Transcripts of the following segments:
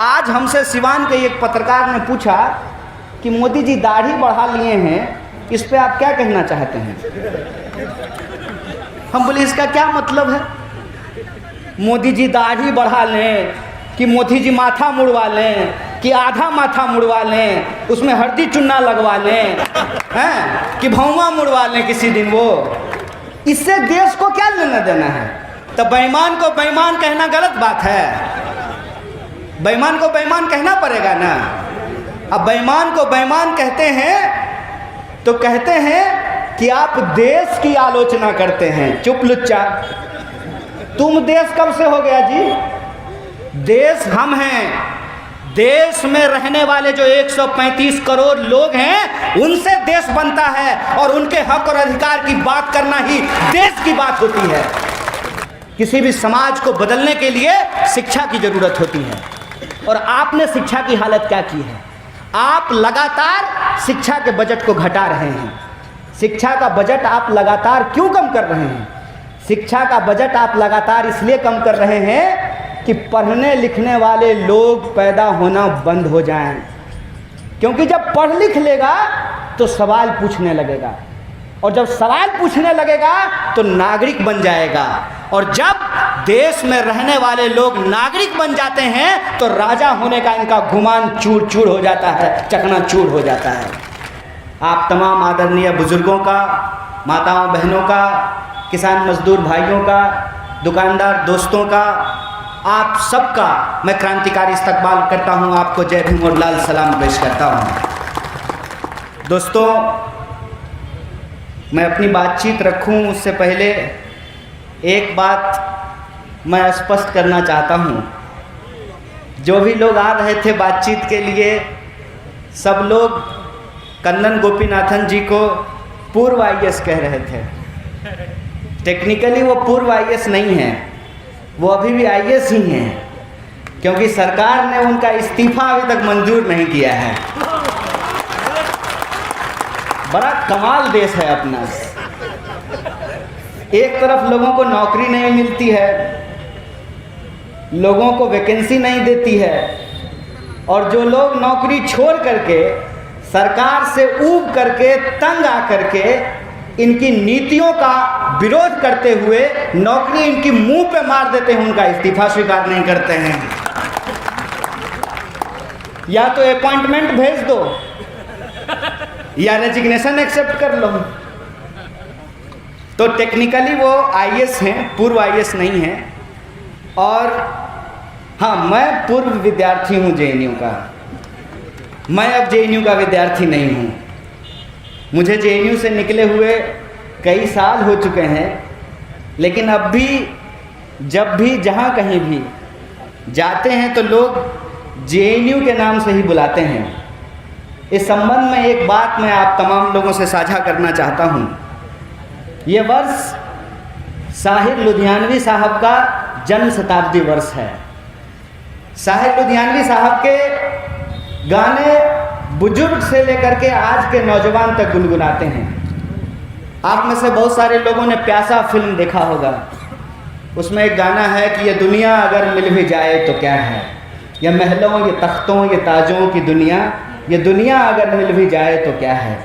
आज हमसे सिवान के एक पत्रकार ने पूछा कि मोदी जी दाढ़ी बढ़ा लिए हैं, इस पे आप क्या कहना चाहते हैं। हम बोले इसका क्या मतलब है। मोदी जी दाढ़ी बढ़ा लें कि मोदी जी माथा मुड़वा लें कि आधा माथा मुड़वा लें, उसमें हल्दी चुन्ना लगवा लें, हैं कि भौवा मुड़वा लें किसी दिन, वो इससे देश को क्या लेना देना है। तो बेईमान को बेईमान कहना गलत बात है। बेईमान को बेईमान कहना पड़ेगा ना। अब बेईमान को बेईमान कहते हैं तो कहते हैं कि आप देश की आलोचना करते हैं। चुप लुच्चा, तुम देश कब से हो गया जी। देश हम हैं। देश में रहने वाले जो 135 करोड़ लोग हैं उनसे देश बनता है, और उनके हक और अधिकार की बात करना ही देश की बात होती है। किसी भी समाज को बदलने के लिए शिक्षा की जरूरत होती है, और आपने शिक्षा की हालत क्या की है। आप लगातार शिक्षा के बजट को घटा रहे हैं। शिक्षा का बजट आप लगातार क्यों कम कर रहे हैं। शिक्षा का बजट आप लगातार इसलिए कम कर रहे हैं कि पढ़ने लिखने वाले लोग पैदा होना बंद हो जाएं। क्योंकि जब पढ़ लिख लेगा तो सवाल पूछने लगेगा, और जब सवाल पूछने लगेगा तो नागरिक बन जाएगा, और जब देश में रहने वाले लोग नागरिक बन जाते हैं तो राजा होने का इनका गुमान चूर चूर हो जाता है, चकनाचूर हो जाता है। आप तमाम आदरणीय बुजुर्गों का, माताओं बहनों का, किसान मजदूर भाइयों का, दुकानदार दोस्तों का, आप सबका मैं क्रांतिकारी इस्तकबाल करता हूं। आपको जय भीम और लाल सलाम पेश करता हूं। दोस्तों, मैं अपनी बातचीत रखूं उससे पहले एक बात मैं स्पष्ट करना चाहता हूं। जो भी लोग आ रहे थे बातचीत के लिए, सब लोग कन्नन गोपीनाथन जी को पूर्व आईएएस कह रहे थे। टेक्निकली वो पूर्व आईएएस नहीं है, वो अभी भी आईएएस ही हैं, क्योंकि सरकार ने उनका इस्तीफा अभी तक मंजूर नहीं किया है। बड़ा कमाल देश है अपना। एक तरफ लोगों को नौकरी नहीं मिलती है, लोगों को वैकेंसी नहीं देती है, और जो लोग नौकरी छोड़ करके सरकार से ऊब करके तंग आ करके इनकी नीतियों का विरोध करते हुए नौकरी इनकी मुंह पे मार देते हैं, उनका इस्तीफा स्वीकार नहीं करते हैं। या तो अपॉइंटमेंट भेज दो या रेजिग्नेशन एक्सेप्ट कर लो। तो टेक्निकली वो आईएएस हैं, पूर्व आईएएस नहीं हैं। और हाँ, मैं पूर्व विद्यार्थी हूँ जेएनयू का। मैं अब जेएनयू का विद्यार्थी नहीं हूँ। मुझे जेएनयू से निकले हुए कई साल हो चुके हैं, लेकिन अब भी जब भी जहाँ कहीं भी जाते हैं तो लोग जेएनयू के नाम से ही बुलाते हैं। इस संबंध में एक बात मैं आप तमाम लोगों से साझा करना चाहता हूँ। ये वर्ष साहिर लुधियानवी साहब का जन्म शताब्दी वर्ष है। साहिर लुधियानवी साहब के गाने बुजुर्ग से लेकर के आज के नौजवान तक गुनगुनाते हैं। आप में से बहुत सारे लोगों ने प्यासा फिल्म देखा होगा। उसमें एक गाना है कि ये दुनिया अगर मिल भी जाए तो क्या है, ये महलों, ये तख्तों, ये ताजों की दुनिया, ये दुनिया अगर मिल भी जाए तो क्या है।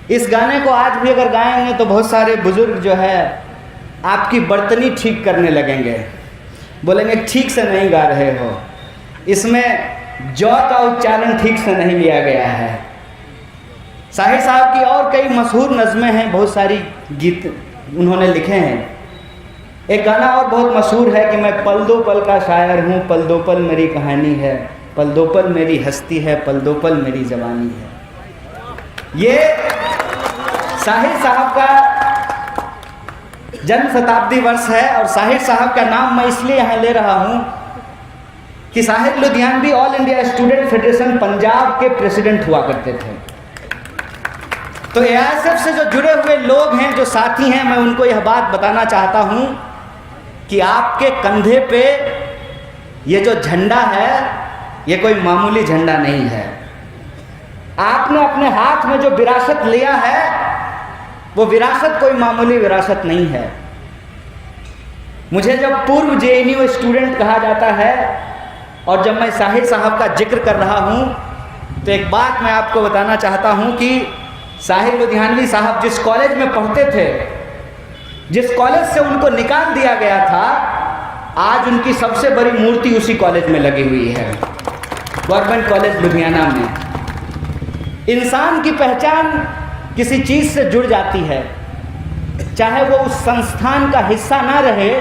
इस गाने को आज भी अगर गाएंगे तो बहुत सारे बुजुर्ग जो है आपकी बर्तनी ठीक करने लगेंगे, बोलेंगे ठीक से नहीं गा रहे हो, इसमें जौ का उच्चारण ठीक से नहीं लिया गया है। साहिर साहब की और कई मशहूर नज़में हैं, बहुत सारी गीत उन्होंने लिखे हैं। एक गाना और बहुत मशहूर है कि मैं पल दो पल का शायर हूँ, पल दो पल मेरी कहानी है, पल दो पल मेरी हस्ती है, पल दो पल मेरी जवानी है। ये साहिर साहब का जन्म शताब्दी वर्ष है, और साहिर साहब का नाम मैं इसलिए यहाँ ले रहा हूँ कि Sahir Ludhianvi all India student federation Punjab के प्रेसिडेंट हुआ करते थे। तो एआईएसएफ से जो जुड़े हुए लोग हैं, जो साथी हैं, मैं उनको यह बात बताना चाहता हूं कि आपके कंधे पे ये जो झंडा है ये कोई मामूली झंडा नहीं है। आपने अपने हाथ में जो विरासत लिया है वो विरासत कोई मामूली विरासत नहीं है। मुझे जब पूर्व जेएनयू स्टूडेंट कहा जाता है और जब मैं साहिर साहब का जिक्र कर रहा हूँ तो एक बात मैं आपको बताना चाहता हूँ कि साहिर लुधियानवी साहब जिस कॉलेज में पढ़ते थे, जिस कॉलेज से उनको निकाल दिया गया था, आज उनकी सबसे बड़ी मूर्ति उसी कॉलेज में लगी हुई है, गवर्नमेंट कॉलेज लुधियाना में। इंसान की पहचान किसी चीज़ से जुड़ जाती है, चाहे वो उस संस्थान का हिस्सा ना रहे,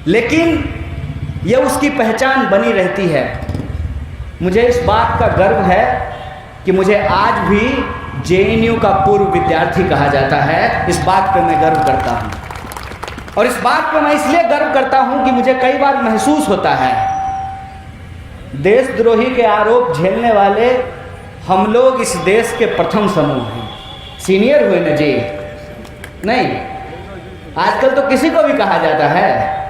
लेकिन ये उसकी पहचान बनी रहती है। मुझे इस बात का गर्व है कि मुझे आज भी जेएनयू का पूर्व विद्यार्थी कहा जाता है। इस बात पे मैं गर्व करता हूँ, और इस बात पे मैं इसलिए गर्व करता हूँ कि मुझे कई बार महसूस होता है देशद्रोही के आरोप झेलने वाले हम लोग इस देश के प्रथम समूह हैं। सीनियर हुए न जी, नहीं, आजकल तो किसी को भी कहा जाता है।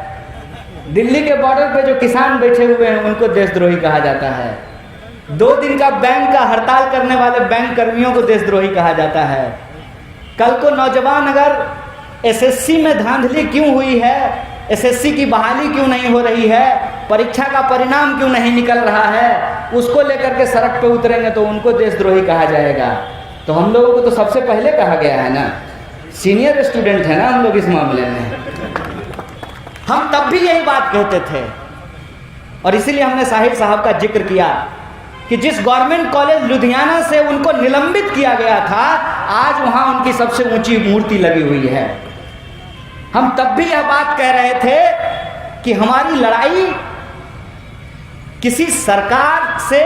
दिल्ली के बॉर्डर पे जो किसान बैठे हुए हैं उनको देशद्रोही कहा जाता है। 2 दिन का बैंक का हड़ताल करने वाले बैंक कर्मियों को देशद्रोही कहा जाता है। कल को नौजवान अगर एसएससी में धांधली क्यों हुई है, एसएससी की बहाली क्यों नहीं हो रही है, परीक्षा का परिणाम क्यों नहीं निकल रहा है, उसको लेकर के सड़क पे उतरेंगे तो उनको देशद्रोही कहा जाएगा। तो हम लोगों को तो सबसे पहले कहा गया है ना, सीनियर स्टूडेंट है ना हम लोग इस मामले में। हम तब भी यही बात कहते थे, और इसीलिए हमने साहिर साहब का जिक्र किया कि जिस गवर्नमेंट कॉलेज लुधियाना से उनको निलंबित किया गया था, आज वहां उनकी सबसे ऊंची मूर्ति लगी हुई है। हम तब भी यह बात कह रहे थे कि हमारी लड़ाई किसी सरकार से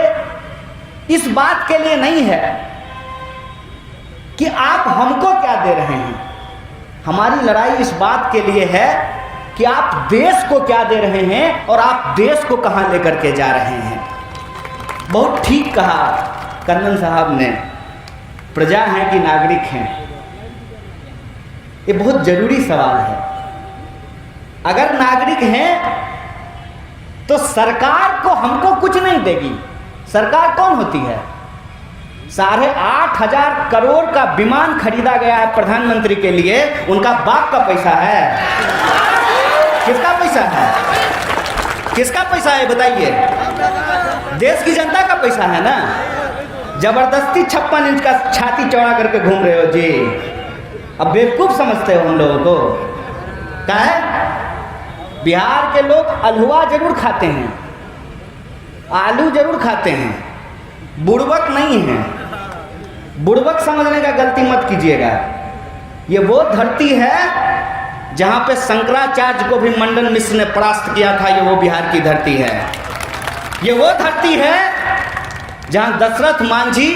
इस बात के लिए नहीं है कि आप हमको क्या दे रहे हैं, हमारी लड़ाई इस बात के लिए है कि आप देश को क्या दे रहे हैं और आप देश को कहां लेकर के जा रहे हैं। बहुत ठीक कहा कर्नल साहब ने, प्रजा हैं कि नागरिक हैं। ये बहुत जरूरी सवाल है। अगर नागरिक हैं तो सरकार को हमको कुछ नहीं देगी। सरकार कौन होती है? 8,500 करोड़ का विमान खरीदा गया है प्रधानमंत्री के लिए, उनका बाप का पैसा है। किसका पैसा है? किसका पैसा है बताइए? देश की जनता का पैसा है ना। जबरदस्ती 56 इंच का छाती चौड़ा करके घूम रहे हो जी। अब बेवकूफ समझते हो हम लोगों को। क्या है? बिहार के लोग अलहुआ जरूर खाते हैं, आलू जरूर खाते हैं, बुड़बक नहीं है। बुड़बक समझने का गलती मत कीजिएगा। ये वो धरती है जहाँ पे शंकराचार्य को भी मंडन मिश्र ने परास्त किया था। ये वो बिहार की धरती है। ये वो धरती है जहाँ दशरथ मांझी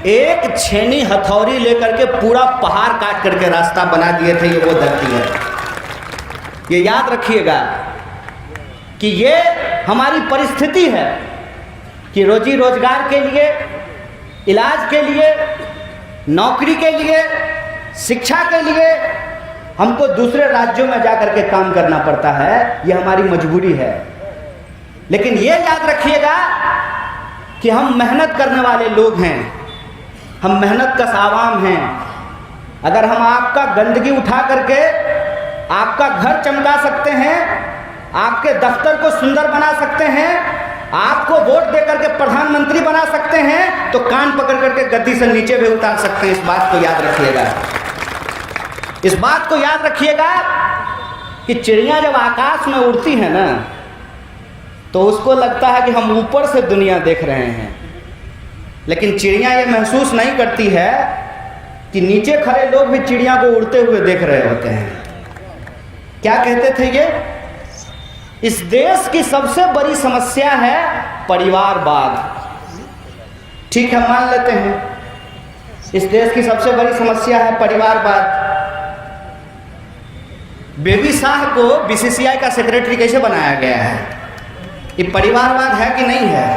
एक छेनी हथौड़ी लेकर के पूरा पहाड़ काट करके रास्ता बना दिए थे। ये वो धरती है। ये याद रखिएगा कि ये हमारी परिस्थिति है कि रोजी रोजगार के लिए, इलाज के लिए, नौकरी के लिए, शिक्षा के लिए हमको दूसरे राज्यों में जाकर के काम करना पड़ता है। ये हमारी मजबूरी है। लेकिन ये याद रखिएगा कि हम मेहनत करने वाले लोग हैं, हम मेहनत कश आवाम हैं। अगर हम आपका गंदगी उठा करके आपका घर चमका सकते हैं, आपके दफ्तर को सुंदर बना सकते हैं, आपको वोट दे करके प्रधानमंत्री बना सकते हैं, तो कान पकड़ करके गद्दी से नीचे भी उतार सकते हैं। इस बात को याद रखिएगा। इस बात को याद रखिएगा कि चिड़िया जब आकाश में उड़ती है ना, तो उसको लगता है कि हम ऊपर से दुनिया देख रहे हैं, लेकिन चिड़िया ये महसूस नहीं करती है कि नीचे खड़े लोग भी चिड़िया को उड़ते हुए देख रहे होते हैं। क्या कहते थे ये? इस देश की सबसे बड़ी समस्या है परिवारवाद। ठीक है, मान लेते हैं इस देश की सबसे बड़ी समस्या है परिवारवाद। बेबी शाह को बीसीसीआई का सेक्रेटरी कैसे बनाया गया है? ये परिवारवाद है कि नहीं है?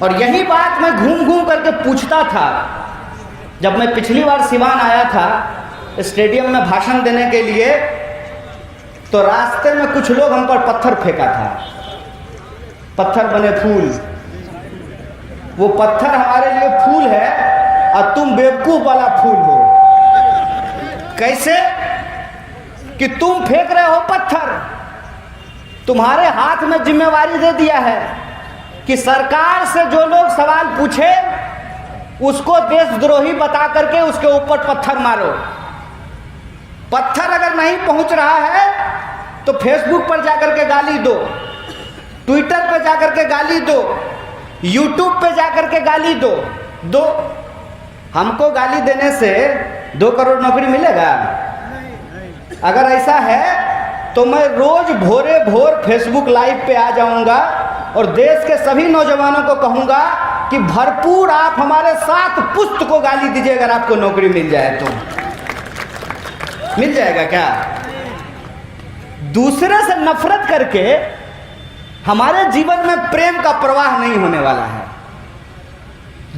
और यही बात मैं घूम घूम करके पूछता था। जब मैं पिछली बार सिवान आया था स्टेडियम में भाषण देने के लिए, तो रास्ते में कुछ लोग हम पर पत्थर फेंका था, पत्थर बने फूल। वो पत्थर हमारे लिए फूल है और तुम बेवकूफ वाला फूल हो। कैसे? कि तुम फेंक रहे हो पत्थर, तुम्हारे हाथ में जिम्मेवारी दे दिया है कि सरकार से जो लोग सवाल पूछे उसको देशद्रोही बता करके उसके ऊपर पत्थर मारो। पत्थर अगर नहीं पहुंच रहा है तो फेसबुक पर जाकर के गाली दो, ट्विटर पे जाकर के गाली दो, यूट्यूब पे जाकर के गाली दो। हमको गाली देने से 2 करोड़ नौकरी मिलेगा? अगर ऐसा है तो मैं रोज भोरे भोर फेसबुक लाइव पे आ जाऊंगा और देश के सभी नौजवानों को कहूंगा कि भरपूर आप हमारे साथ पुष्ट को गाली दीजिए अगर आपको नौकरी मिल जाए तो। मिल जाएगा क्या? दूसरे से नफरत करके हमारे जीवन में प्रेम का प्रवाह नहीं होने वाला है।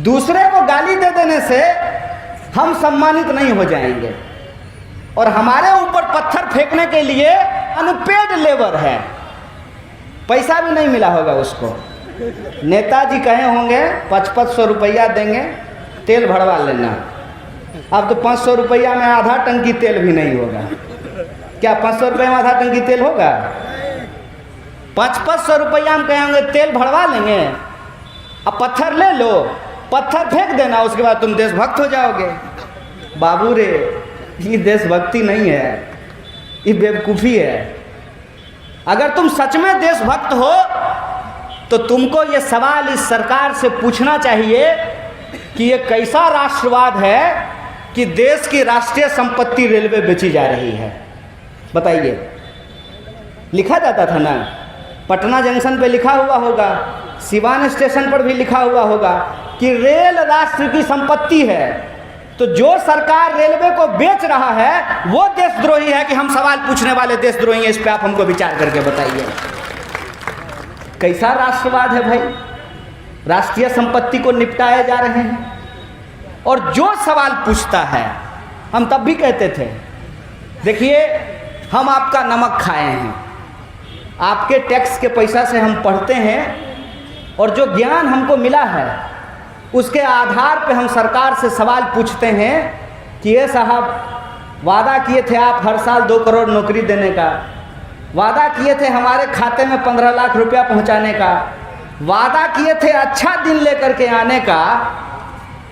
दूसरे को गाली दे देने से हम सम्मानित नहीं हो जाएंगे और हमारे ऊपर पत्थर फेंकने के लिए अनपेड लेबर है, पैसा भी नहीं मिला होगा उसको। नेताजी कहे होंगे 500 रुपया देंगे, तेल भरवा लेना। अब तो 500 रुपया में आधा टंकी तेल भी नहीं होगा। क्या 500 रुपये में आधा टंकी तेल होगा? 500 रुपया हम कहेंगे तेल भरवा लेंगे, अब पत्थर ले लो, पत्थर फेंक देना, उसके बाद तुम देशभक्त हो जाओगे। बाबू रे, ये देशभक्ति नहीं है, ये बेवकूफ़ी है। अगर तुम सच में देशभक्त हो तो तुमको ये सवाल इस सरकार से पूछना चाहिए कि ये कैसा राष्ट्रवाद है कि देश की राष्ट्रीय संपत्ति रेलवे बेची जा रही है। बताइए, लिखा जाता था ना, पटना जंक्शन पे लिखा हुआ होगा, सिवान स्टेशन पर भी लिखा हुआ होगा कि रेल राष्ट्र की संपत्ति है। तो जो सरकार रेलवे को बेच रहा है वो देशद्रोही है कि हम सवाल पूछने वाले देशद्रोही हैं? इस पे आप हमको विचार करके बताइए। कैसा राष्ट्रवाद है भाई? राष्ट्रीय संपत्ति को निपटाए जा रहे हैं। और जो सवाल पूछता है, हम तब भी कहते थे देखिए हम आपका नमक खाए हैं, आपके टैक्स के पैसा से हम पढ़ते हैं और जो ज्ञान हमको मिला है उसके आधार पे हम सरकार से सवाल पूछते हैं कि ये साहब वादा किए थे आप हर साल 2 करोड़ नौकरी देने का, वादा किए थे हमारे खाते में 15 लाख रुपया पहुंचाने का, वादा किए थे अच्छा दिन लेकर के आने का,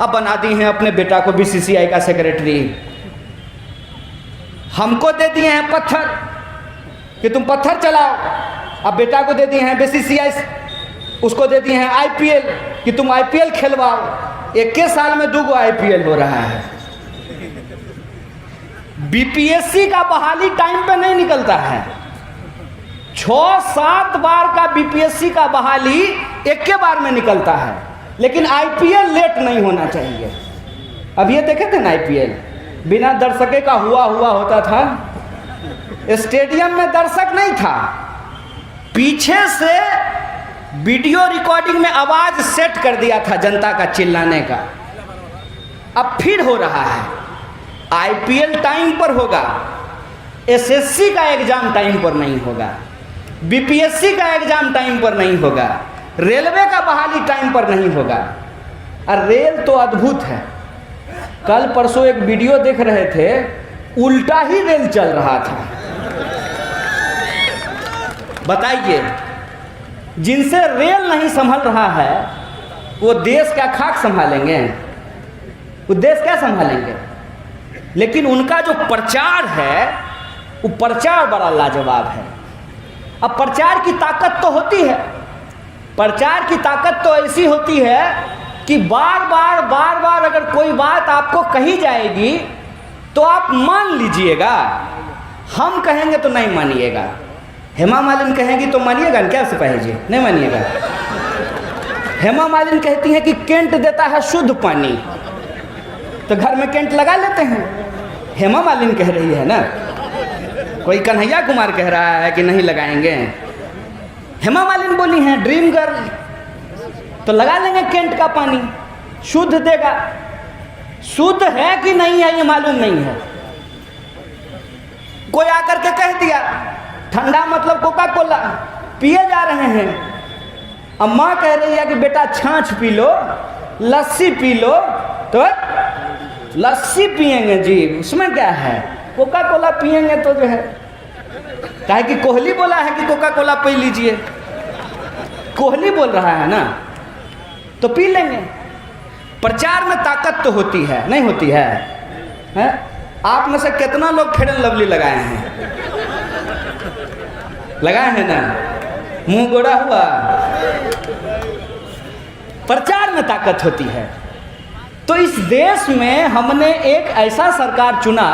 अब बना दी हैं अपने बेटा को बीसीसीआई का सेक्रेटरी। हमको दे दिए हैं पत्थर कि तुम पत्थर चलाओ, अब बेटा को दे दिए हैं बीसीसीआई, उसको दे दिए हैं आईपीएल कि तुम आईपीएल खेलवाओ। 21 साल में 2 आईपीएल हो रहा है। बीपीएससी का बहाली टाइम पे नहीं निकलता है, 6-7 बार का बीपीएससी का बहाली एक के बार में निकलता है, लेकिन आईपीएल लेट नहीं होना चाहिए। अब ये देखे थे ना, आईपीएल बिना दर्शके का हुआ होता था, स्टेडियम में दर्शक नहीं था, पीछे से वीडियो रिकॉर्डिंग में आवाज सेट कर दिया था जनता का चिल्लाने का। अब फिर हो रहा है, आईपीएल टाइम पर होगा, एसएससी का एग्जाम टाइम पर नहीं होगा, बीपीएससी का एग्जाम टाइम पर नहीं होगा, रेलवे का बहाली टाइम पर नहीं होगा। और रेल तो अद्भुत है। कल परसों एक वीडियो देख रहे थे, उल्टा ही रेल चल रहा था। बताइए, जिनसे रेल नहीं संभल रहा है वो देश क्या खाक संभालेंगे? वो देश क्या संभालेंगे? लेकिन उनका जो प्रचार है वो प्रचार बड़ा लाजवाब है। अब प्रचार की ताकत तो होती है, प्रचार की ताकत तो ऐसी होती है कि बार बार अगर कोई बात आपको कही जाएगी तो आप मान लीजिएगा, हम कहेंगे तो नहीं मानिएगा, हेमा मालिनी कहेंगी तो मानिएगा क्या? से पहले नहीं मानिएगा। हेमा मालिनी कहती हैं कि कैंट देता है शुद्ध पानी, तो घर में कैंट लगा लेते हैं। हेमा मालिनी कह रही है ना, कोई कन्हैया कुमार कह रहा है कि नहीं लगाएंगे। हेमा मालिनी बोली हैं ड्रीम गर्ल, तो लगा लेंगे कैंट का पानी, शुद्ध देगा। शुद्ध है कि नहीं है ये मालूम नहीं है। कोई आकर के कह दिया ठंडा मतलब कोका कोला पिए जा रहे हैं, अम्मा कह रही है कि बेटा छाछ पी लो, लस्सी पी लो, तो लस्सी पिएंगे जी, उसमें क्या है, कोका कोला पिएंगे तो जो है काहे कि कोहली बोला है कि कोका कोला पी लीजिए, कोहली बोल रहा है ना, तो पी लेंगे। प्रचार में ताकत तो होती है, नहीं होती है, हैं? आप में से कितना लोग फेयर एंड लवली लगाए हैं? लगाए हैं ना, मुंह गोरा हुआ। प्रचार में ताकत होती है। तो इस देश में हमने एक ऐसा सरकार चुना,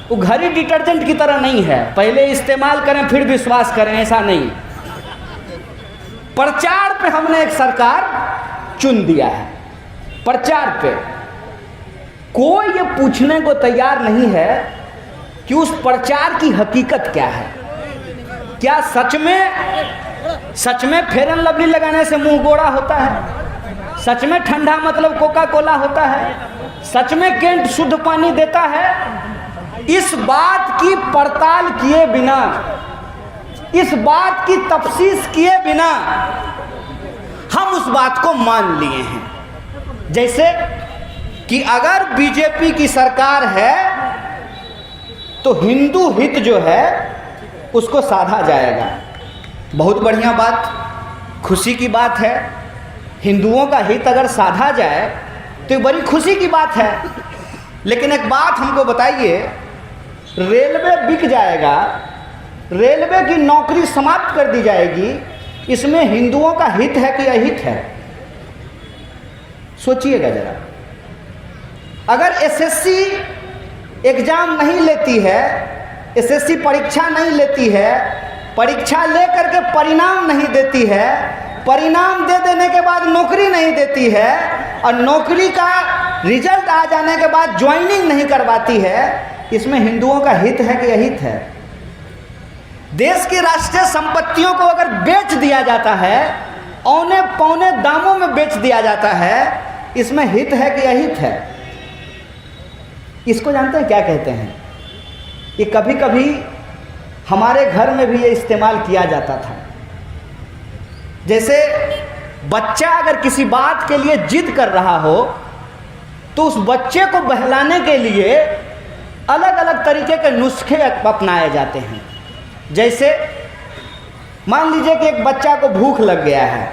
वो घड़ी डिटर्जेंट की तरह नहीं है, पहले इस्तेमाल करें फिर विश्वास करें, ऐसा नहीं। प्रचार पे हमने एक सरकार चुन दिया है। प्रचार पे कोई ये पूछने को तैयार नहीं है कि उस प्रचार की हकीकत क्या है। क्या सच में फेयर एंड लवली लगाने से मुंह गोरा होता है? सच में ठंडा मतलब कोका कोला होता है? सच में केंट शुद्ध पानी देता है? इस बात की पड़ताल किए बिना, इस बात की तफ्सीस किए बिना हम उस बात को मान लिए हैं। जैसे कि अगर बीजेपी की सरकार है तो हिंदू हित जो है उसको साधा जाएगा। बहुत बढ़िया बात, खुशी की बात है। हिंदुओं का हित अगर साधा जाए तो बड़ी खुशी की बात है। लेकिन एक बात हमको बताइए, रेलवे बिक जाएगा, रेलवे की नौकरी समाप्त कर दी जाएगी, इसमें हिंदुओं का हित है कि अहित है? सोचिएगा जरा। अगर एसएससी एग्जाम नहीं लेती है, एसएससी परीक्षा नहीं लेती है, परीक्षा लेकर के परिणाम नहीं देती है, परिणाम दे देने के बाद नौकरी नहीं देती है, और नौकरी का रिजल्ट आ जाने के बाद ज्वाइनिंग नहीं करवाती है, इसमें हिंदुओं का हित है कि अहित है? देश की राष्ट्रीय संपत्तियों को अगर बेच दिया जाता है, औने पौने दामों में बेच दिया जाता है, इसमें हित है कि अहित है? इसको जानते हैं क्या कहते हैं? ये कभी कभी हमारे घर में भी ये इस्तेमाल किया जाता था। जैसे बच्चा अगर किसी बात के लिए जिद कर रहा हो तो उस बच्चे को बहलाने के लिए अलग अलग तरीके के नुस्खे अपनाए जाते हैं। जैसे मान लीजिए कि एक बच्चा को भूख लग गया है,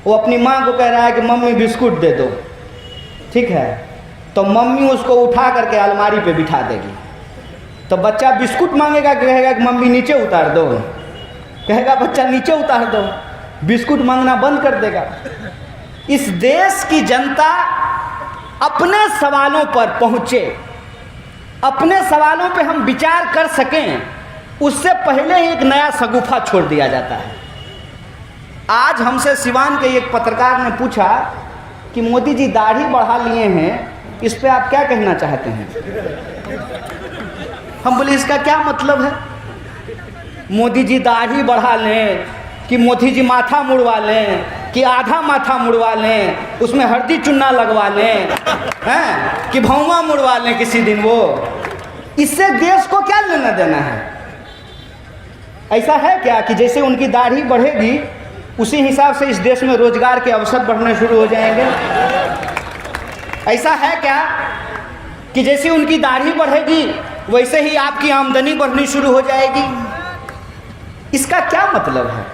वो अपनी माँ को कह रहा है कि मम्मी बिस्कुट दे दो, ठीक है, तो मम्मी उसको उठा करके अलमारी पे बिठा देगी। तो बच्चा बिस्कुट मांगेगा, कहेगा कि मम्मी नीचे उतार दो, कहेगा बच्चा नीचे उतार दो, बिस्कुट मांगना बंद कर देगा। इस देश की जनता अपने सवालों पर पहुँचे, अपने सवालों पे हम विचार कर सकें, उससे पहले ही एक नया शगुफा छोड़ दिया जाता है। आज हमसे सिवान के एक पत्रकार ने पूछा कि मोदी जी दाढ़ी बढ़ा लिए हैं, इस पे आप क्या कहना चाहते हैं? हम बोले इसका क्या मतलब है? मोदी जी दाढ़ी बढ़ा लें कि मोदी जी माथा मुड़वा लें कि आधा माथा मुड़वा लें, उसमें हल्दी चुन्ना लगवा लें, हैं कि भौवा मुड़वा लें किसी दिन, वो इससे देश को क्या लेना देना है? ऐसा है क्या कि जैसे उनकी दाढ़ी बढ़ेगी उसी हिसाब से इस देश में रोजगार के अवसर बढ़ने शुरू हो जाएंगे? ऐसा है क्या कि जैसे उनकी दाढ़ी बढ़ेगी वैसे ही आपकी आमदनी बढ़नी शुरू हो जाएगी? इसका क्या मतलब है?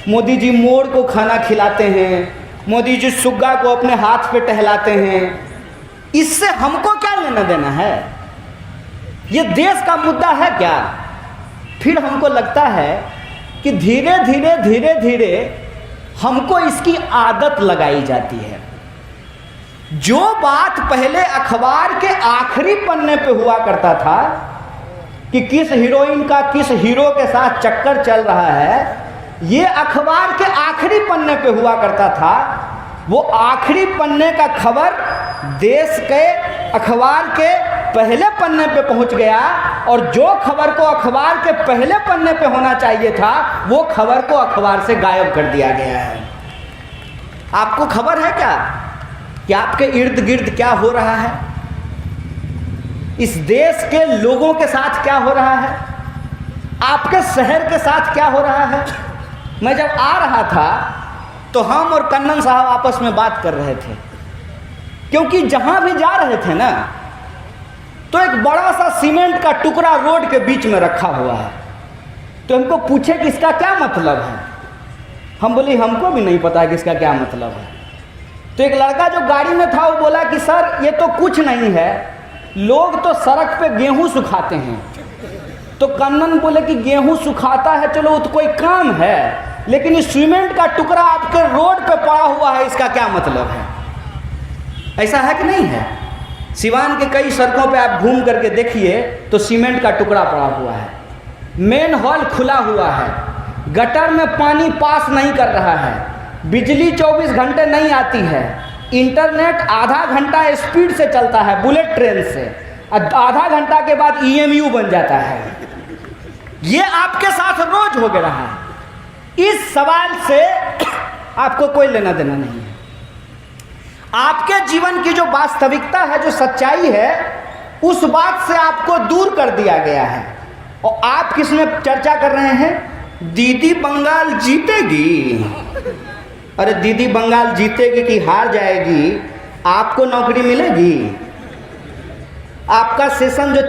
मोदी जी मोर को खाना खिलाते हैं, मोदी जी सुग्गा को अपने हाथ पे टहलाते हैं, इससे हमको क्या लेना देना है? ये देश का मुद्दा है क्या? फिर हमको लगता है कि धीरे धीरे हमको इसकी आदत लगाई जाती है। जो बात पहले अखबार के आखिरी पन्ने पे हुआ करता था कि किस हीरोइन का किस हीरो के साथ चक्कर चल रहा है, ये अखबार के आखिरी पन्ने पे हुआ करता था, वो आखिरी पन्ने का खबर देश के अखबार के पहले पन्ने पे पहुंच गया, और जो खबर को अखबार के पहले पन्ने पे होना चाहिए था वो खबर को अखबार से गायब कर दिया गया है। आपको खबर है क्या कि आपके इर्द गिर्द क्या हो रहा है? इस देश के लोगों के साथ क्या हो रहा है? आपके शहर के साथ क्या हो रहा है? मैं जब आ रहा था तो हम और कन्नन साहब आपस में बात कर रहे थे, क्योंकि जहां भी जा रहे थे ना तो एक बड़ा सा सीमेंट का टुकड़ा रोड के बीच में रखा हुआ है। तो हमको पूछे कि इसका क्या मतलब है। हम बोले हमको भी नहीं पता है कि इसका क्या मतलब है। तो एक लड़का जो गाड़ी में था वो बोला कि सर ये तो कुछ नहीं है, लोग तो सड़क पे गेहूं सुखाते हैं। तो कन्नन बोले कि गेहूं सुखाता है, चलो वो तो कोई काम है, लेकिन इस सीमेंट का टुकड़ा आपके रोड पे पड़ा हुआ है, इसका क्या मतलब है। ऐसा है कि नहीं है? सिवान के कई सड़कों पे आप घूम करके देखिए तो सीमेंट का टुकड़ा पड़ा हुआ है, मेन हॉल खुला हुआ है, गटर में पानी पास नहीं कर रहा है, बिजली 24 घंटे नहीं आती है, इंटरनेट आधा घंटा स्पीड से चलता है बुलेट ट्रेन से, आधा घंटा के बाद EMU बन जाता है। ये आपके साथ रोज हो गया है। इस सवाल से आपको कोई लेना देना नहीं है। आपके जीवन की जो वास्तविकता है, जो सच्चाई है, उस बात से आपको दूर कर दिया गया है। और आप किस में चर्चा कर रहे हैं? दीदी बंगाल जीतेगी। अरे दीदी बंगाल जीतेगी कि हार जाएगी, आपको नौकरी मिलेगी? आपका सेशन जो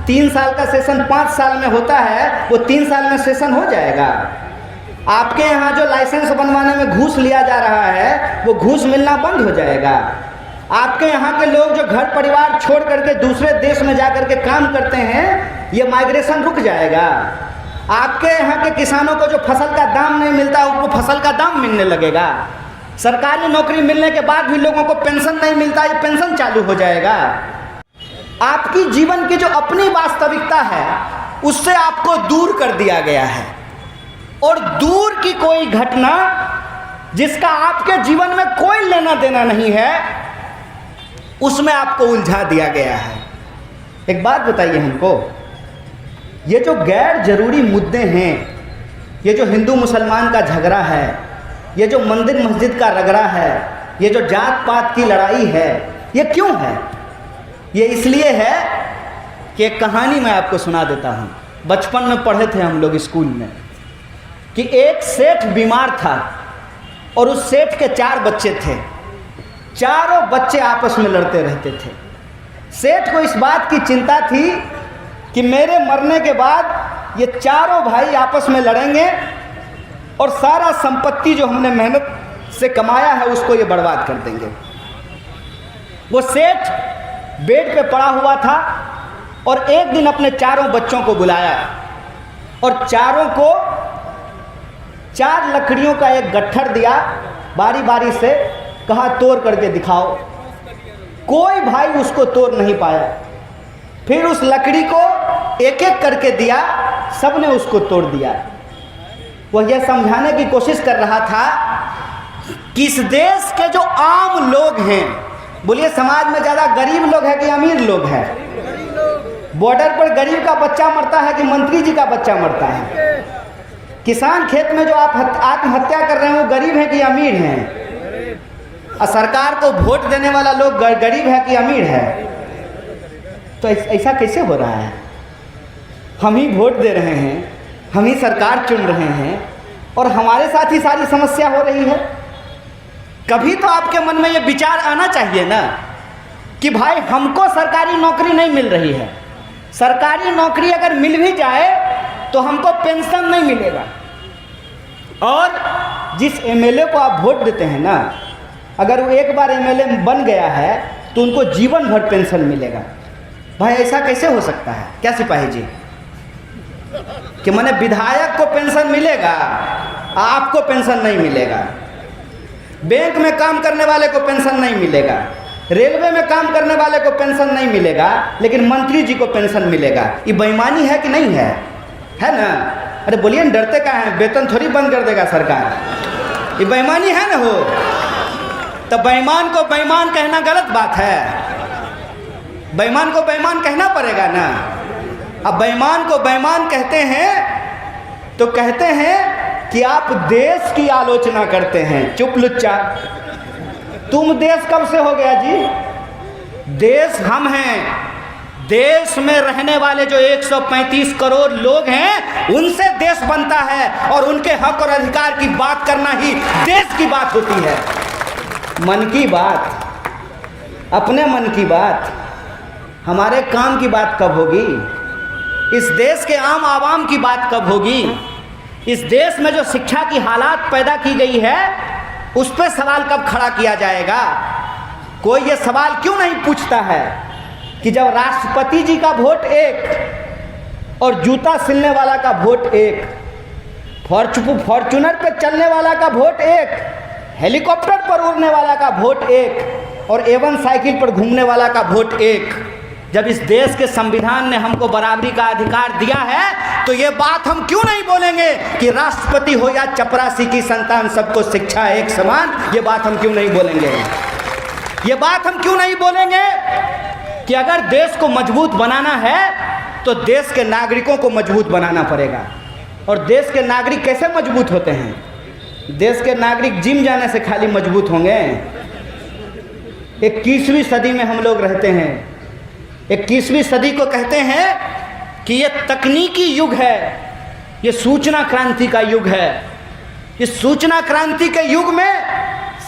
3 साल का सेशन 5 साल में होता है, वो 3 साल में सेशन हो जाएगा। आपके यहाँ जो लाइसेंस बनवाने में घूस लिया जा रहा है, वो घूस मिलना बंद हो जाएगा। आपके यहाँ के लोग जो घर परिवार छोड़ करके दूसरे देश में जा करके काम करते हैं, ये माइग्रेशन रुक जाएगा। आपके यहाँ के किसानों को जो फसल का दाम नहीं मिलता, उनको फसल का दाम मिलने लगेगा। सरकारी नौकरी मिलने के बाद भी लोगों को पेंशन नहीं मिलता, ये पेंशन चालू हो जाएगा। आपकी जीवन की जो अपनी वास्तविकता है, उससे आपको दूर कर दिया गया है। और दूर की कोई घटना जिसका आपके जीवन में कोई लेना देना नहीं है, उसमें आपको उलझा दिया गया है। एक बात बताइए हमको, ये जो गैर जरूरी मुद्दे हैं, ये जो हिंदू मुसलमान का झगड़ा है, ये जो मंदिर मस्जिद का रगड़ा है, ये जो जात पात की लड़ाई है, ये क्यों है? ये इसलिए है कि एक कहानी मैं आपको सुना देता हूँ। बचपन में पढ़े थे हम लोग स्कूल में कि एक सेठ बीमार था और उस सेठ के 4 बच्चे थे। चारों बच्चे आपस में लड़ते रहते थे। सेठ को इस बात की चिंता थी कि मेरे मरने के बाद ये चारों भाई आपस में लड़ेंगे और सारा संपत्ति जो हमने मेहनत से कमाया है उसको ये बर्बाद कर देंगे। वो सेठ बेड पे पड़ा हुआ था और एक दिन अपने चारों बच्चों को बुलाया और चारों को 4 लकड़ियों का एक गट्ठर दिया, बारी बारी से कहा तोड़ करके दिखाओ। कोई भाई उसको तोड़ नहीं पाया। फिर उस लकड़ी को एक एक करके दिया, सबने उसको तोड़ दिया। वह यह समझाने की कोशिश कर रहा था कि इस देश के जो आम लोग हैं, बोलिए समाज में ज़्यादा गरीब लोग हैं कि अमीर लोग हैं? बॉर्डर पर गरीब का बच्चा मरता है कि मंत्री जी का बच्चा मरता है? किसान खेत में जो आप आत्महत्या कर रहे हैं वो गरीब हैं कि अमीर हैं? और सरकार को वोट देने वाला लोग गरीब है कि अमीर है? तो ऐसा कैसे हो रहा है? हम ही वोट दे रहे हैं, हम ही सरकार चुन रहे हैं और हमारे साथ ही सारी समस्या हो रही है। कभी तो आपके मन में ये विचार आना चाहिए ना कि भाई हमको सरकारी नौकरी नहीं मिल रही है, सरकारी नौकरी अगर मिल भी जाए तो हमको पेंशन नहीं मिलेगा। और जिस एमएलए को आप वोट देते हैं ना, अगर वो एक बार एमएलए बन गया है तो उनको जीवन भर पेंशन मिलेगा। भाई ऐसा कैसे हो सकता है? क्या सिपाही जी कि माने विधायक को पेंशन मिलेगा, आपको पेंशन नहीं मिलेगा? बैंक में काम करने वाले को पेंशन नहीं मिलेगा, रेलवे में काम करने वाले को पेंशन नहीं मिलेगा, लेकिन मंत्री जी को पेंशन मिलेगा। ये बेईमानी है कि नहीं है? है ना? अरे बोलिए न, डरते क्या है? वेतन थोड़ी बंद कर देगा सरकार। ये बेईमानी है ना हो? तो बेईमान को बेईमान कहना गलत बात है। बेईमान को बेईमान कहना पड़ेगा ना। अब बेईमान को बेईमान कहते हैं तो कहते हैं कि आप देश की आलोचना करते हैं। चुप लुच्चा, तुम देश कब से हो गया जी? देश हम हैं। देश में रहने वाले जो 135 करोड़ लोग हैं, उनसे देश बनता है और उनके हक और अधिकार की बात करना ही देश की बात होती है। मन की बात, अपने मन की बात, हमारे काम की बात कब होगी? इस देश के आम आवाम की बात कब होगी? इस देश में जो शिक्षा की हालात पैदा की गई है उस पर सवाल कब खड़ा किया जाएगा? कोई ये सवाल क्यों नहीं पूछता है कि जब राष्ट्रपति जी का वोट एक और जूता सिलने वाला का वोट एक, फॉर्चूनर पे चलने वाला का वोट एक, हेलीकॉप्टर पर उड़ने वाला का वोट एक और A1 साइकिल पर घूमने वाला का वोट एक, जब इस देश के संविधान ने हमको बराबरी का अधिकार दिया है तो ये बात हम क्यों नहीं बोलेंगे कि राष्ट्रपति हो या चपरासी की संतान सबको शिक्षा एक समान? ये बात हम क्यों नहीं बोलेंगे? ये बात हम क्यों नहीं बोलेंगे कि अगर देश को मजबूत बनाना है तो देश के नागरिकों को मजबूत बनाना पड़ेगा। और देश के नागरिक कैसे मजबूत होते हैं? देश के नागरिक जिम जाने से खाली मजबूत होंगे? 21वीं सदी में हम लोग रहते हैं। 21वीं सदी को कहते हैं कि ये तकनीकी युग है, ये सूचना क्रांति का युग है। इस सूचना क्रांति के युग में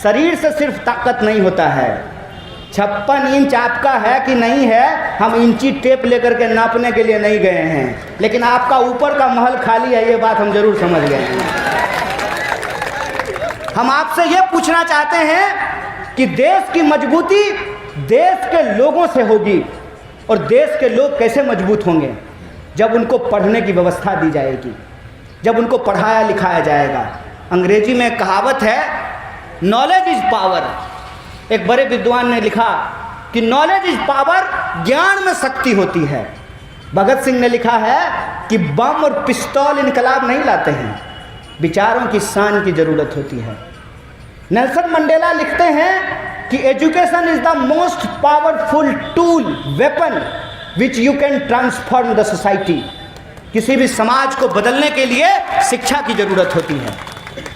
शरीर से सिर्फ ताकत नहीं होता है, 56 इंच आपका है कि नहीं है, हम इंची टेप लेकर के नापने के लिए नहीं गए हैं, लेकिन आपका ऊपर का महल खाली है, ये बात हम जरूर समझ गए हैं। हम आपसे ये पूछना चाहते हैं कि देश की मजबूती देश के लोगों से होगी। और देश के लोग कैसे मजबूत होंगे? जब उनको पढ़ने की व्यवस्था दी जाएगी, जब उनको पढ़ाया लिखाया जाएगा। अंग्रेजी में एक कहावत है, नॉलेज इज पावर। एक बड़े विद्वान ने लिखा कि नॉलेज इज पावर, ज्ञान में शक्ति होती है। भगत सिंह ने लिखा है कि बम और पिस्तौल इनकलाब नहीं लाते हैं, विचारों की शान की जरूरत होती है। नेल्सन मंडेला लिखते हैं कि education is the most powerful tool weapon which you can transform the society. किसी भी समाज को बदलने के लिए शिक्षा की जरूरत होती है।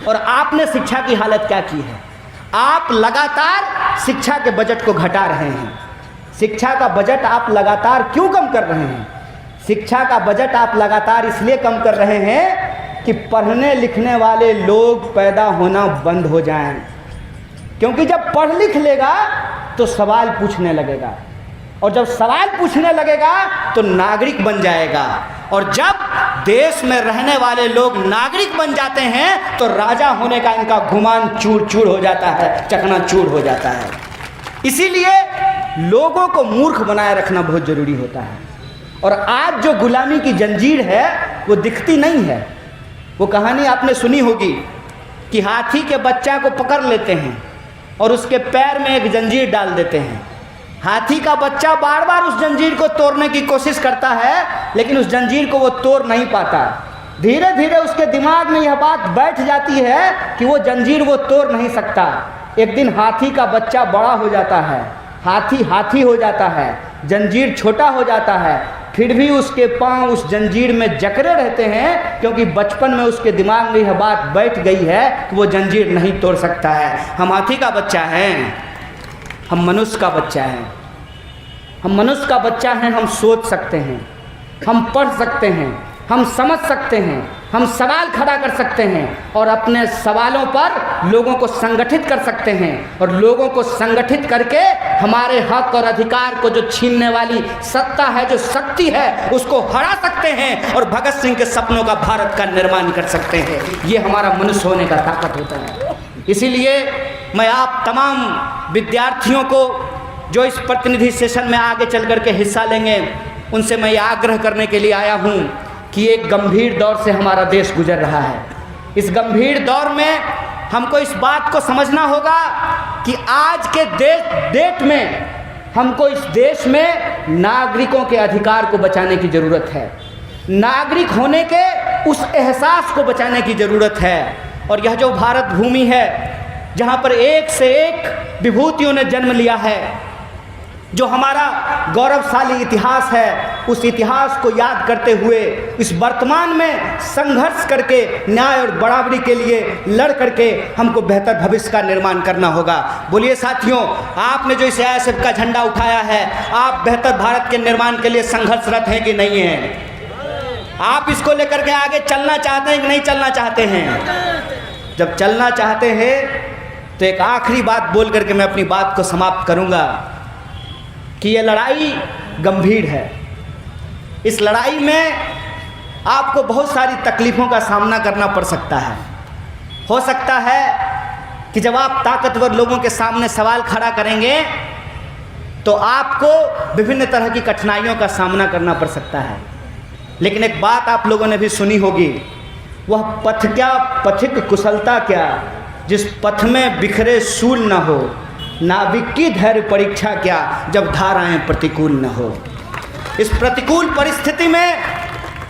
और आपने शिक्षा की हालत क्या की है? आप लगातार शिक्षा के बजट को घटा रहे हैं। शिक्षा का बजट आप लगातार क्यों कम कर रहे हैं? शिक्षा का बजट आप लगातार इसलिए कम कर रहे हैं कि पढ़ने लिखने वाले लोग पैदा होना बंद हो जाएं। क्योंकि जब पढ़ लिख लेगा तो सवाल पूछने लगेगा, और जब सवाल पूछने लगेगा तो नागरिक बन जाएगा। और जब देश में रहने वाले लोग नागरिक बन जाते हैं तो राजा होने का इनका गुमान चूर चूर हो जाता है, चकनाचूर हो जाता है। इसीलिए लोगों को मूर्ख बनाए रखना बहुत ज़रूरी होता है। और आज जो गुलामी की जंजीर है वो दिखती नहीं है। वो कहानी आपने सुनी होगी कि हाथी के बच्चा को पकड़ लेते हैं और उसके पैर में एक जंजीर डाल देते हैं। हाथी का बच्चा बार बार उस जंजीर को तोड़ने की कोशिश करता है, लेकिन उस जंजीर को वो तोड़ नहीं पाता। धीरे धीरे उसके दिमाग में यह बात बैठ जाती है कि वो जंजीर वो तोड़ नहीं सकता। एक दिन हाथी का बच्चा बड़ा हो जाता है, हाथी हो जाता है, जंजीर छोटा हो जाता है, फिर भी उसके पांव उस जंजीर में जकड़े रहते हैं, क्योंकि बचपन में उसके दिमाग में यह बात बैठ गई है कि वो जंजीर नहीं तोड़ सकता है। हम हाथी का बच्चा हैं, हम मनुष्य का बच्चा हैं। हम मनुष्य का बच्चा हैं, हम सोच सकते हैं, हम पढ़ सकते हैं, हम समझ सकते हैं, हम सवाल खड़ा कर सकते हैं और अपने सवालों पर लोगों को संगठित कर सकते हैं। और लोगों को संगठित करके हमारे हक और अधिकार को जो छीनने वाली सत्ता है, जो शक्ति है, उसको हरा सकते हैं और भगत सिंह के सपनों का भारत का निर्माण कर सकते हैं। ये हमारा मनुष्य होने का ताकत होता है। इसीलिए मैं आप तमाम विद्यार्थियों को जो इस प्रतिनिधि सेशन में आगे चल कर के हिस्सा लेंगे, उनसे मैं ये आग्रह करने के लिए आया हूँ कि एक गंभीर दौर से हमारा देश गुजर रहा है। इस गंभीर दौर में हमको इस बात को समझना होगा कि आज के डेट में हमको इस देश में नागरिकों के अधिकार को बचाने की ज़रूरत है। नागरिक होने के उस एहसास को बचाने की ज़रूरत है। और यह जो भारत भूमि है, जहाँ पर एक से एक विभूतियों ने जन्म लिया है, जो हमारा गौरवशाली इतिहास है, उस इतिहास को याद करते हुए इस वर्तमान में संघर्ष करके न्याय और बराबरी के लिए लड़ करके हमको बेहतर भविष्य का निर्माण करना होगा। बोलिए साथियों, आपने जो इस AISF का झंडा उठाया है, आप बेहतर भारत के निर्माण के लिए संघर्षरत हैं कि नहीं हैं? आप इसको लेकर के आगे चलना चाहते हैं कि नहीं चलना चाहते हैं? जब चलना चाहते हैं तो एक आखिरी बात बोल करके मैं अपनी बात को समाप्त करूंगा कि ये लड़ाई गंभीर है। इस लड़ाई में आपको बहुत सारी तकलीफ़ों का सामना करना पड़ सकता है। हो सकता है कि जब आप ताकतवर लोगों के सामने सवाल खड़ा करेंगे तो आपको विभिन्न तरह की कठिनाइयों का सामना करना पड़ सकता है। लेकिन एक बात आप लोगों ने भी सुनी होगी, वह पथ क्या पथिक कुशलता क्या, जिस पथ में बिखरे शूल न हो, नाविक की धैर्य परीक्षा क्या, जब धाराएं प्रतिकूल न हो। इस प्रतिकूल परिस्थिति में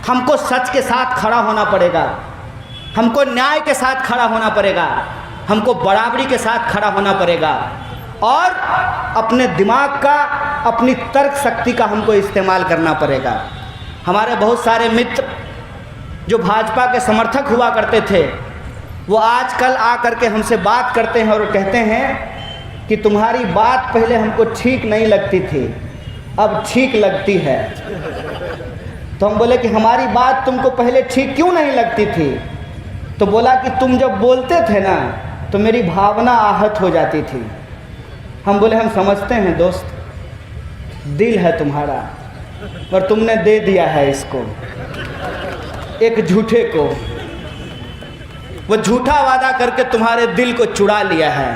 हमको सच के साथ खड़ा होना पड़ेगा, हमको न्याय के साथ खड़ा होना पड़ेगा, हमको बराबरी के साथ खड़ा होना पड़ेगा और अपने दिमाग का, अपनी तर्क शक्ति का हमको इस्तेमाल करना पड़ेगा। हमारे बहुत सारे मित्र जो भाजपा के समर्थक हुआ करते थे, वो आजकल आकर के हमसे बात करते हैं और कहते हैं कि तुम्हारी बात पहले हमको ठीक नहीं लगती थी, अब ठीक लगती है। तो हम बोले कि हमारी बात तुमको पहले ठीक क्यों नहीं लगती थी? तो बोला कि तुम जब बोलते थे ना तो मेरी भावना आहत हो जाती थी। हम बोले हम समझते हैं दोस्त, दिल है तुम्हारा और तुमने दे दिया है इसको, एक झूठे को। वो झूठा वादा करके तुम्हारे दिल को चुरा लिया है,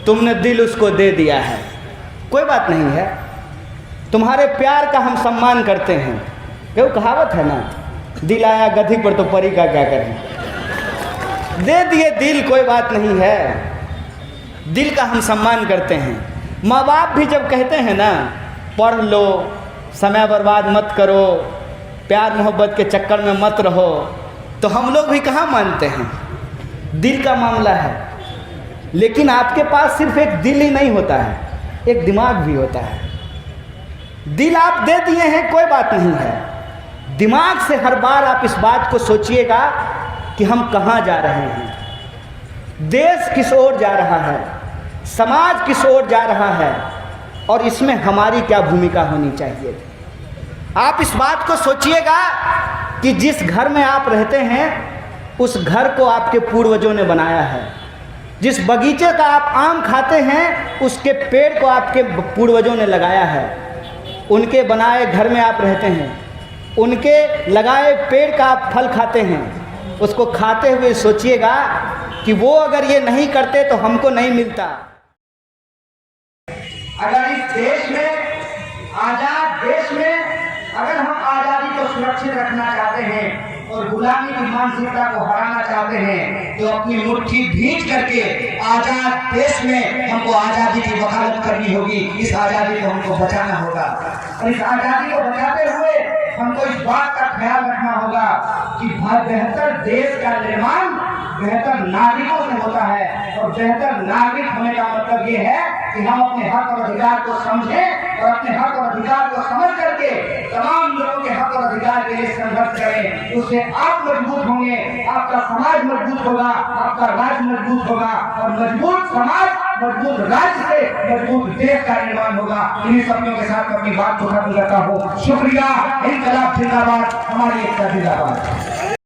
तुमने दिल उसको दे दिया है। कोई बात नहीं है, तुम्हारे प्यार का हम सम्मान करते हैं। क्यों कहावत है ना, दिल आया गधी पर तो परी का क्या करें। दे दिए दिल, कोई बात नहीं है, दिल का हम सम्मान करते हैं। माँ बाप भी जब कहते हैं ना पढ़ लो, समय बर्बाद मत करो, प्यार मोहब्बत के चक्कर में मत रहो, तो हम लोग भी कहाँ मानते हैं। दिल का मामला है। लेकिन आपके पास सिर्फ एक दिल ही नहीं होता है, एक दिमाग भी होता है। दिल आप दे दिए हैं, कोई बात नहीं है, दिमाग से हर बार आप इस बात को सोचिएगा कि हम कहाँ जा रहे हैं, देश किस ओर जा रहा है, समाज किस ओर जा रहा है और इसमें हमारी क्या भूमिका होनी चाहिए। आप इस बात को सोचिएगा कि जिस घर में आप रहते हैं उस घर को आपके पूर्वजों ने बनाया है। जिस बगीचे का आप आम खाते हैं उसके पेड़ को आपके पूर्वजों ने लगाया है। उनके बनाए घर में आप रहते हैं, उनके लगाए पेड़ का आप फल खाते हैं। उसको खाते हुए सोचिएगा कि वो अगर ये नहीं करते तो हमको नहीं मिलता। अगर इस देश में, आजाद देश में, अगर हम आज़ादी को सुरक्षित रखना चाहते हैं और गुलामी की मानसिकता को हराना चाहते हैं तो अपनी मुट्ठी भींच करके आजाद देश में हमको आज़ादी की वकालत करनी होगी। इस आज़ादी को हमको बचाना होगा और इस आज़ादी को बचाते हुए हमको इस बात का ख्याल रखना होगा कि बेहतर देश का निर्माण बेहतर नागरिकों से होता है और बेहतर नागरिक होने का मतलब ये है कि हम अपने हक और अधिकार को समझें और अपने हक और अधिकार को समझ करके तमाम लोगों के हक और अधिकार के लिए संघर्ष करें। उससे आप मजबूत होंगे, आपका समाज मजबूत होगा, आपका राज्य मजबूत होगा और मजबूत समाज, मजबूत राज्य से मजबूत देश का निर्माण होगा। इन्हीं सपनों के साथ अपनी बात को खत्म करता हूँ। शुक्रिया। इंकलाब जिंदाबाद, हमारी एकता जिंदाबाद।